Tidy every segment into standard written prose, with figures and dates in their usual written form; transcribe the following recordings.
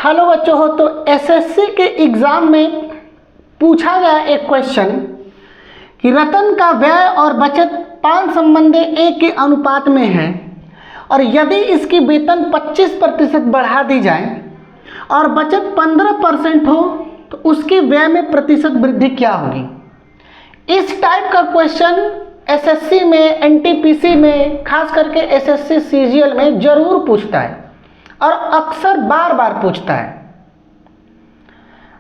Hello बच्चों हो, तो एसएससी के एग्ज़ाम में पूछा गया एक क्वेश्चन कि रतन का व्यय और बचत 5 संबंधी 1 के अनुपात में है और यदि इसकी वेतन 25% बढ़ा दी जाए और बचत 15% हो तो उसके व्यय में प्रतिशत वृद्धि क्या होगी। इस टाइप का क्वेश्चन एसएससी में, एनटीपीसी में, खास करके एसएससी सीजीएल में जरूर पूछता है और अक्सर बार बार पूछता है।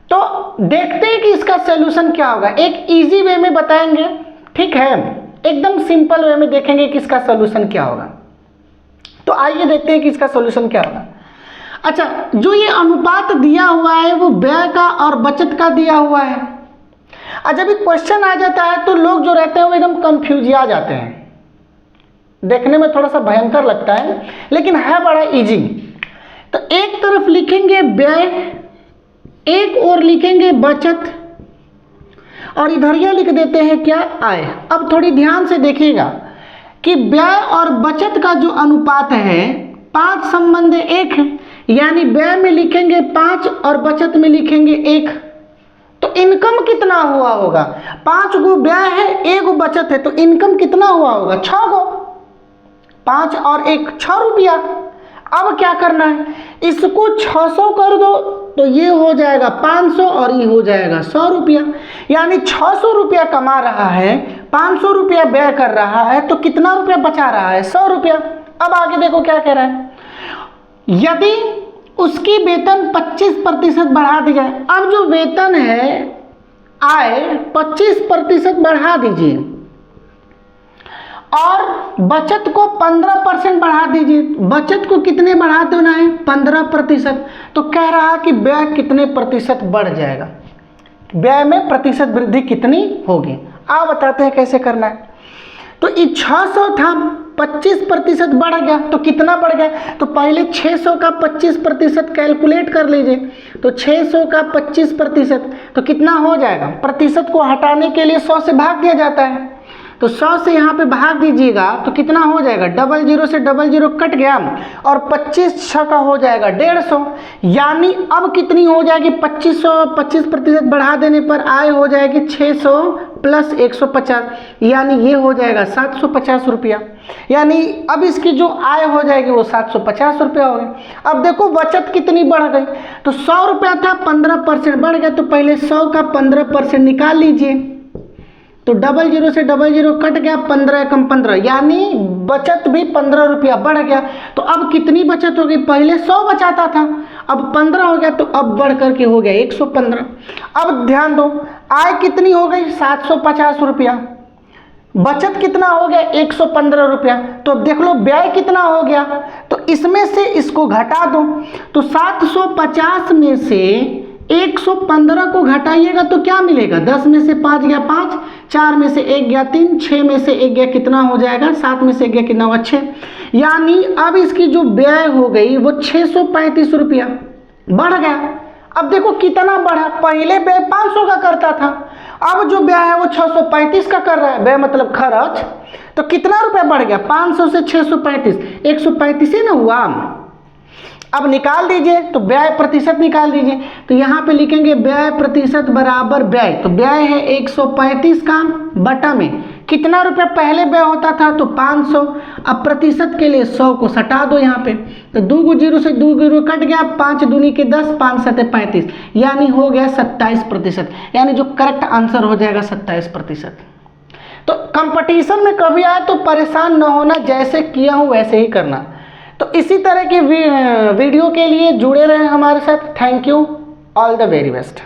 तो देखते हैं कि इसका सलूशन क्या होगा। एक इजी वे में बताएंगे, ठीक है, एकदम सिंपल वे में देखेंगे कि इसका सलूशन क्या होगा। तो आइए देखते हैं कि इसका सलूशन क्या होगा। अच्छा, जो ये अनुपात दिया हुआ है वो व्यय का और बचत का दिया हुआ है। और जब एक क्वेश्चन आ जाता है तो लोग जो रहते हैं वो एकदम कंफ्यूज आ जाते हैं, देखने में थोड़ा सा भयंकर लगता है लेकिन है बड़ा इजी। तो एक तरफ लिखेंगे व्यय, एक और लिखेंगे बचत और इधर ये लिख देते हैं क्या, आय। अब थोड़ी ध्यान से देखिएगा कि व्यय और बचत का जो अनुपात है 5 संबंध 1 है, यानी व्यय में लिखेंगे 5 और बचत में लिखेंगे 1। तो इनकम कितना हुआ होगा, 5 गो व्यय है 1 गो बचत है, तो इनकम कितना हुआ होगा 6 गो। 5 और 1 6 रुपया। अब क्या करना है, इसको 600 कर दो तो ये हो जाएगा 500 और ये हो जाएगा 100 रुपया। यानी 600 रुपया कमा रहा है, 500 रुपया व्यय कर रहा है, तो कितना रुपया बचा रहा है, 100 रुपया। अब आगे देखो क्या कह रहा है, यदि उसकी वेतन 25% बढ़ा दी जाए। अब जो वेतन है आय 25% बढ़ा दीजिए और बचत को 15% बढ़ा दीजिए। बचत को कितने बढ़ा देना है, 15%। तो कह रहा है कि व्यय कितने प्रतिशत बढ़ जाएगा, व्यय में प्रतिशत वृद्धि कितनी होगी। आप बताते हैं कैसे करना है। तो ये 600 था, 25% बढ़ गया तो कितना बढ़ गया, तो पहले 600 का 25% कैलकुलेट कर लीजिए। तो 600 का 25% तो कितना हो जाएगा, प्रतिशत को हटाने के लिए 100 से भाग दिया जाता है। तो 100 से यहाँ पे भाग दीजिएगा तो कितना हो जाएगा, 00 से 00 कट गया और 25 6 का हो जाएगा 150। यानी अब कितनी हो जाएगी, 25% बढ़ा देने पर आय हो जाएगी 600 प्लस 150, यानी ये हो जाएगा 750 रुपया। यानी अब इसकी जो आय हो जाएगी वो 750 रुपया हो गई। अब देखो बचत कितनी बढ़ गई, तो 100 रुपया था, 15% बढ़ गया, तो पहले 100 का 15% निकाल लीजिए। तो 00 से 00 कट गया, 15 कम 15, यानी बचत भी 15 रुपया बढ़ गया। तो अब कितनी बचत हो गई, पहले 100 बचाता था, अब 15 हो गया, तो अब बढ़ करके हो गया 115। अब ध्यान दो, आय कितनी हो गई 750 रुपया, बचत कितना हो गया 115 रुपया। तो अब देख लो व्यय कितना हो गया, तो इसमें से इसको घटा दो। तो 750 में से 115 को घटाइएगा तो क्या मिलेगा, 10 में से 5 गया 5, 4 में से 1 गया 3, 6 में से 1 गया कितना हो जाएगा, 7 में से 1 गया कितना हुआ 6। यानी अब इसकी जो व्यय हो गई वो 635 रुपया बढ़ गया। अब देखो कितना बढ़ा, पहले व्यय 500 का करता था, अब जो व्यय है वो 635 का कर रहा है, व्यय मतलब खर्च। तो कितना रुपया बढ़ गया, 500 से 635, 135 ही ना हुआ। अब निकाल दीजिए, तो व्यय प्रतिशत निकाल दीजिए। तो यहाँ पे लिखेंगे व्यय प्रतिशत बराबर व्यय। तो व्यय है 135 का बटा में कितना रुपया पहले व्यय होता था, तो 500। अब प्रतिशत के लिए 100 को सटा दो यहाँ पे, तो 2 को 0 से 2 0 कट गया, 5 दूनी के 10, 5 7 35, यानी हो गया 27%। यानी जो करेक्ट आंसर हो जाएगा 27%। तो कंपटीशन में कभी आए तो परेशान न होना, जैसे किया हूँ वैसे ही करना। तो इसी तरह के वीडियो के लिए जुड़े रहें हमारे साथ। Thank you, all the very best.